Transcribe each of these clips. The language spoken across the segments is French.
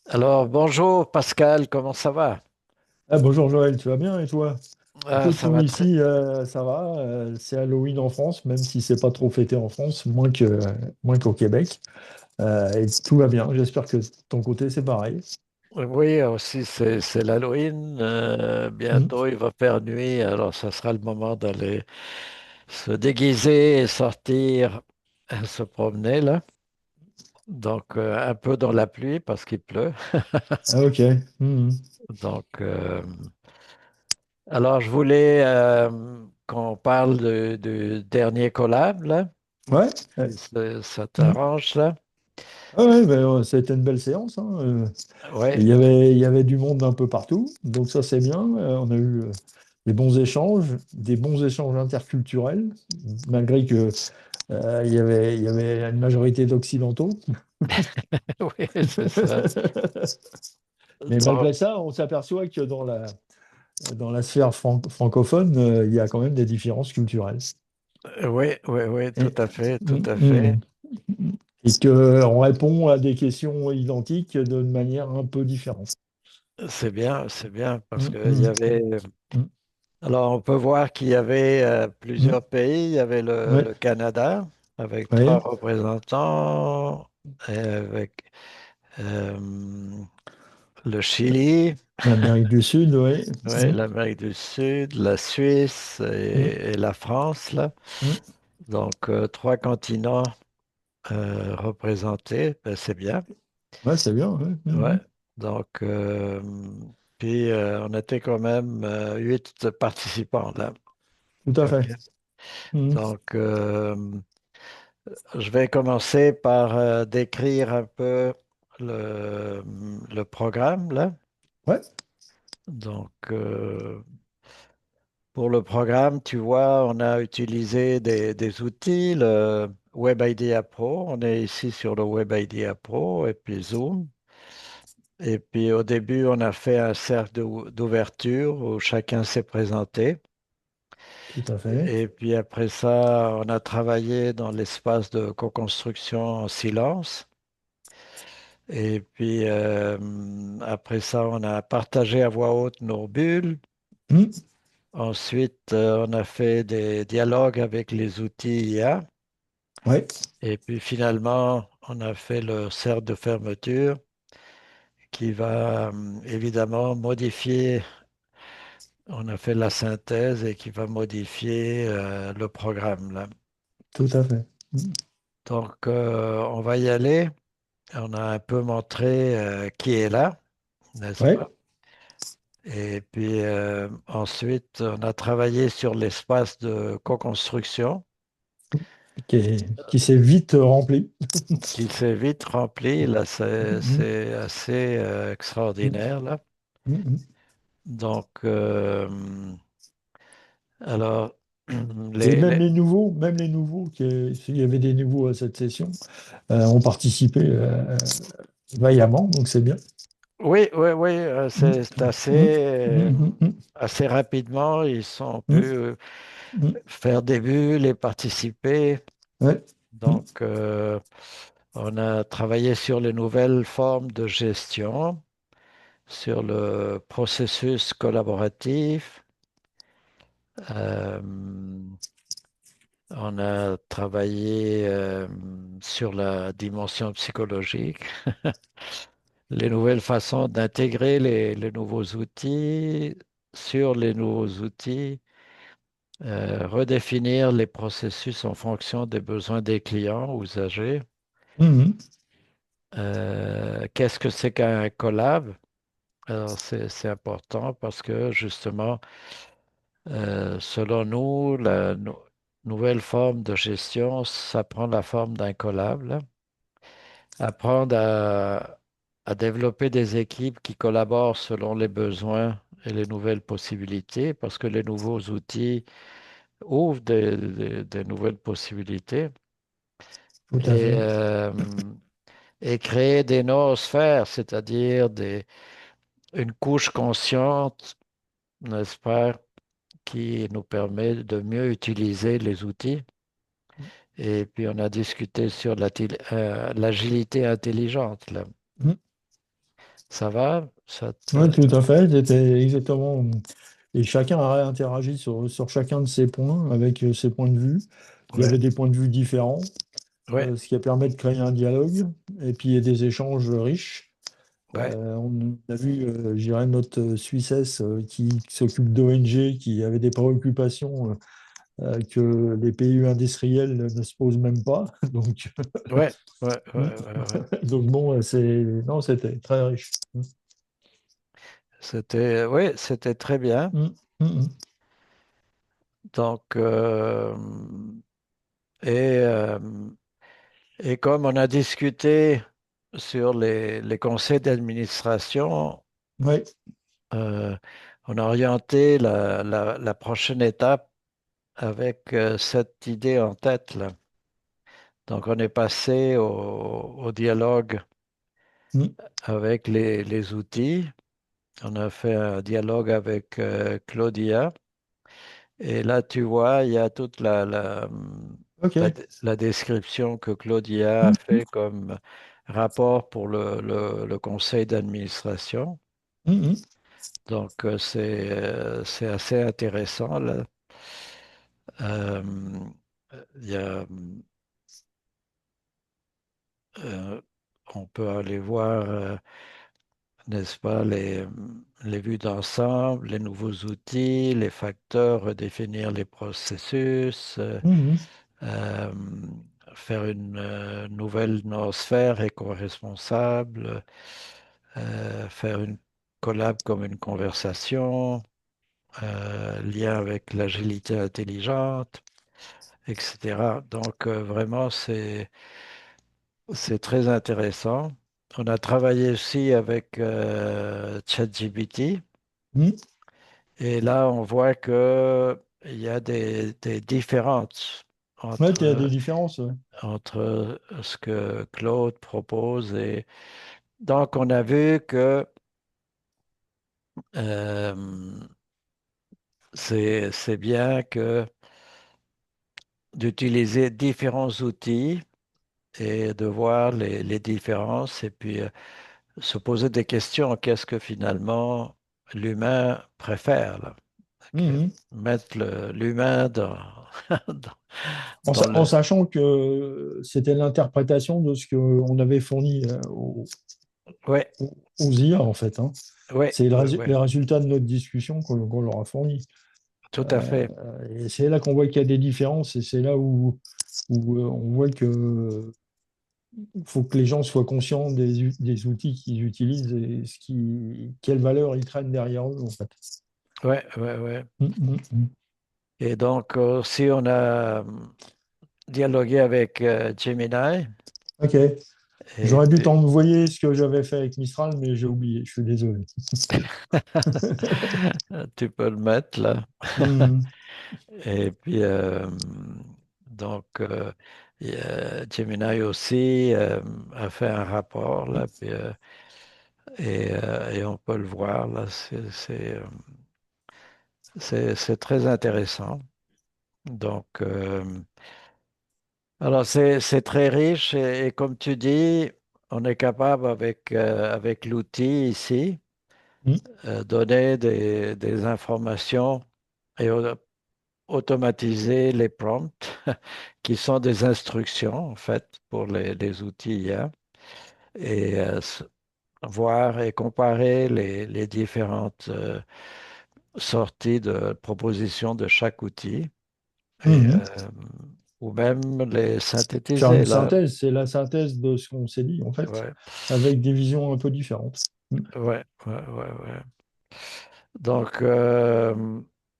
Alors, bonjour Pascal, comment ça va? Ah, bonjour Joël, tu vas bien et toi? Ah, Écoute, ça nous va très... ici, ça va. C'est Halloween en France, même si c'est pas trop fêté en France, moins qu'au Québec. Et tout va bien. J'espère que de ton côté, c'est pareil. Oui, aussi c'est l'Halloween. Mm. Bientôt, il va faire nuit, alors ça sera le moment d'aller se déguiser et sortir, se promener là. Donc, un peu dans la pluie parce qu'il pleut. Ah, ok. Mm. Donc, alors je voulais qu'on parle du dernier collab là, Ouais. si ça Mm. t'arrange là. Ah ouais, ben, ça a été une belle séance, hein. Oui, Il y avait du monde un peu partout, donc ça c'est bien. On a eu des bons échanges interculturels, malgré que il y avait une majorité d'Occidentaux. oui, c'est ça. Mais Donc, malgré ça, on s'aperçoit que dans la sphère francophone, il y a quand même des différences culturelles. oui, oui, oui, tout Et, à fait, tout mm, à fait. mm. Et qu'on répond à des questions identiques d'une manière un peu différente. C'est bien, parce Mm, qu'il y mm, avait. mm, Alors, on peut voir qu'il y avait mm. plusieurs pays. Il y avait Ouais, le Canada avec trois ouais. représentants, et avec euh, le Chili, L'Amérique du Sud, ouais. ouais, Mm, l'Amérique du Sud, la Suisse mm, et la France, là. mm. Donc, trois continents représentés, ben, c'est bien. Ouais, c'est bien. Ouais. Ouais. Mm, Donc, puis on était quand même 8 participants là. mm. Tout à fait. OK. Mm. Donc, je vais commencer par décrire un peu le programme là. Ouais, Donc, pour le programme, tu vois, on a utilisé des outils, le Web IDEA Pro. On est ici sur le Web IDEA Pro et puis Zoom. Et puis au début, on a fait un cercle d'ouverture où chacun s'est présenté. tout à fait. Et puis après ça, on a travaillé dans l'espace de co-construction en silence. Et puis après ça, on a partagé à voix haute nos bulles. Mm. Ensuite, on a fait des dialogues avec les outils IA. Ouais, Et puis finalement, on a fait le cercle de fermeture qui va évidemment modifier. On a fait la synthèse et qui va modifier le programme là. tout à fait. Mm. Donc, on va y aller. On a un peu montré qui est là, n'est-ce Ouais. pas? Et puis ensuite, on a travaillé sur l'espace de co-construction Qui s'est vite rempli. qui s'est vite rempli. Là, Mm, c'est assez mm, extraordinaire là. mm, mm. Donc, alors, Et les, les- même les nouveaux, s'il y avait des nouveaux à cette session, ont participé vaillamment, donc c'est bien. oui, oui, oui, Mm, c'est mm, mm, mm, assez rapidement, ils ont pu mm, mm. faire des bulles et participer. Ouais. Mm. Donc, on a travaillé sur les nouvelles formes de gestion, sur le processus collaboratif. Euh, on a travaillé sur la dimension psychologique, les nouvelles façons d'intégrer les nouveaux outils, sur les nouveaux outils, redéfinir les processus en fonction des besoins des clients ou usagers. Mm, Qu'est-ce que c'est qu'un collab? Alors, c'est important parce que justement, selon nous, la nouvelle forme de gestion, ça prend la forme d'un collab, là. Apprendre à développer des équipes qui collaborent selon les besoins et les nouvelles possibilités, parce que les nouveaux outils ouvrent des nouvelles possibilités. tout à Et, fait. et créer des noosphères, c'est-à-dire une couche consciente, n'est-ce pas, qui nous permet de mieux utiliser les outils. Et puis, on a discuté sur l'agilité intelligente, là. Mm. Ça va? Ça Oui, te- tout à fait. C'était exactement. Et chacun a interagi sur chacun de ses points avec ses points de vue. Il y Ouais, avait des points de vue différents, ouais, ce qui a permis de créer un dialogue et puis des échanges riches. ouais, On a vu, je dirais, notre Suissesse qui s'occupe d'ONG, qui avait des préoccupations que les pays industriels ne se posent même pas. Donc, ouais, ouais, ouais, ouais, ouais. donc bon, non, c'était très riche. Oui, c'était très bien. Mm, mm, mm. Donc, et, euh, et comme on a discuté sur les conseils d'administration, Ouais. euh, on a orienté la prochaine étape avec cette idée en tête, là. Donc, on est passé au dialogue Mm, avec les outils. On a fait un dialogue avec Claudia. Et là, tu vois, il y a toute OK. la description que Claudia a Mm, fait comme rapport pour le conseil d'administration. mm, mm. Donc, c'est assez intéressant, là. Euh, il y a, euh, on peut aller voir, n'est-ce pas, les vues d'ensemble, les nouveaux outils, les facteurs, redéfinir les processus. Mhm. Euh, faire une nouvelle noosphère éco-responsable, faire une collab comme une conversation, lien avec l'agilité intelligente, etc. Donc vraiment, c'est très intéressant. On a travaillé aussi avec ChatGPT Mhm. et là, on voit que il y a des différences Ouais, il y a entre des différences. Ouais. entre ce que Claude propose. Et donc, on a vu que euh, c'est bien que d'utiliser différents outils et de voir les différences et puis se poser des questions. Qu'est-ce que finalement l'humain préfère, là? Ok. Mhm. Mettre l'humain dans, En dans en le... sachant que c'était l'interprétation de ce qu'on avait fourni Oui, aux IA, en fait, hein. oui, C'est oui, les oui, résultats de notre discussion qu'on leur a fourni. tout à fait. Et c'est là qu'on voit qu'il y a des différences et c'est là où on voit que faut que les gens soient conscients des outils qu'ils utilisent et quelle valeur ils traînent derrière eux, en fait. Oui, oui, oui. Mm, mm, mm. Et donc, si on a dialogué avec Gemini, Ok. et J'aurais dû puis t'envoyer ce que j'avais fait avec Mistral, mais j'ai oublié. Je suis désolé. tu peux le mettre là. Hmm. Et puis, donc, Gemini aussi a fait un rapport là, puis, et on peut le voir là. C'est très intéressant. Donc, alors c'est très riche et comme tu dis, on est capable avec l'outil ici Hmm. donner des informations et automatiser les prompts qui sont des instructions en fait pour les outils IA et voir et comparer les différentes sorties de propositions de chaque outil et, Mhm. ou même les Faire une synthétiser là. synthèse, c'est la synthèse de ce qu'on s'est dit, en fait, Ouais, avec des visions un peu différentes. Hmm. ouais, ouais, ouais, ouais. Donc,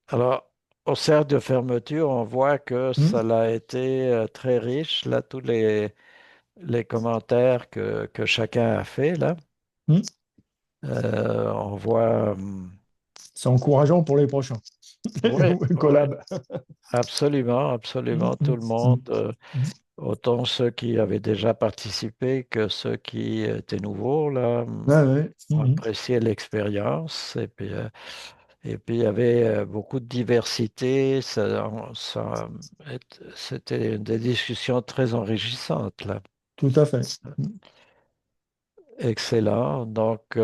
alors, au cercle de fermeture, on voit que ça Hmm. a été très riche, là, tous les commentaires que chacun a fait, là. Hmm. On voit, C'est encourageant pour les prochains. oui, oui, Collab. absolument, Hmm, absolument, hmm, tout le hmm. monde, Hmm. autant ceux qui avaient déjà participé que ceux qui étaient nouveaux, là, Ouais, ouais. ont Hmm. apprécié l'expérience. Et puis, il y avait beaucoup de diversité. C'était des discussions très enrichissantes, là. Tout à fait. Hmm. excellent. Donc,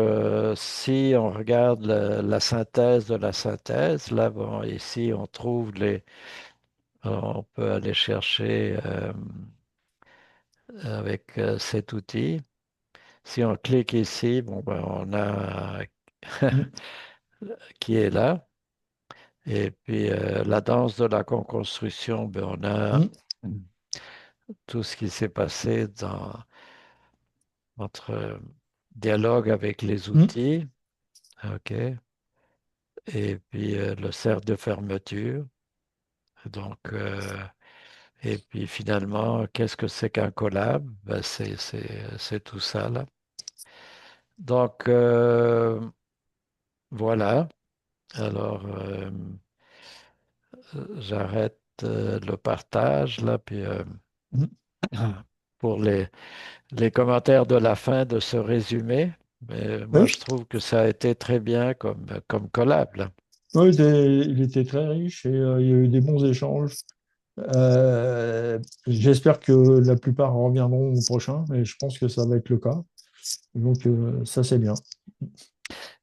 si on regarde la synthèse de la synthèse, là, bon, ici, on trouve on peut aller chercher avec cet outil. Si on clique ici, bon, ben, on a Mm, qui est là. Et puis, la danse de la co-construction, ben, on a mm, tout ce qui s'est passé entre dialogue avec les mm. outils, OK, et puis le cercle de fermeture. Donc, et puis finalement, qu'est-ce que c'est qu'un collab? Ben, c'est tout ça, là. Donc, voilà. Alors, j'arrête le partage, là, puis Mm. pour les commentaires de la fin de ce résumé. Mais moi, Oui, je trouve que ça a été très bien comme collab, là. oui, il était très riche et il y a eu des bons échanges. J'espère que la plupart reviendront au prochain, et je pense que ça va être le cas. Donc, ça, c'est bien.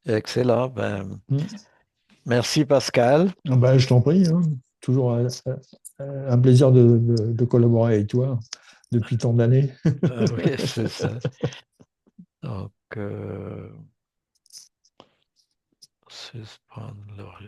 Excellent. Ben, Mm. merci Pascal. Ah bah, je t'en prie, hein. Toujours un plaisir de collaborer avec toi depuis tant d'années. Oui, c'est ça. Donc, suspendre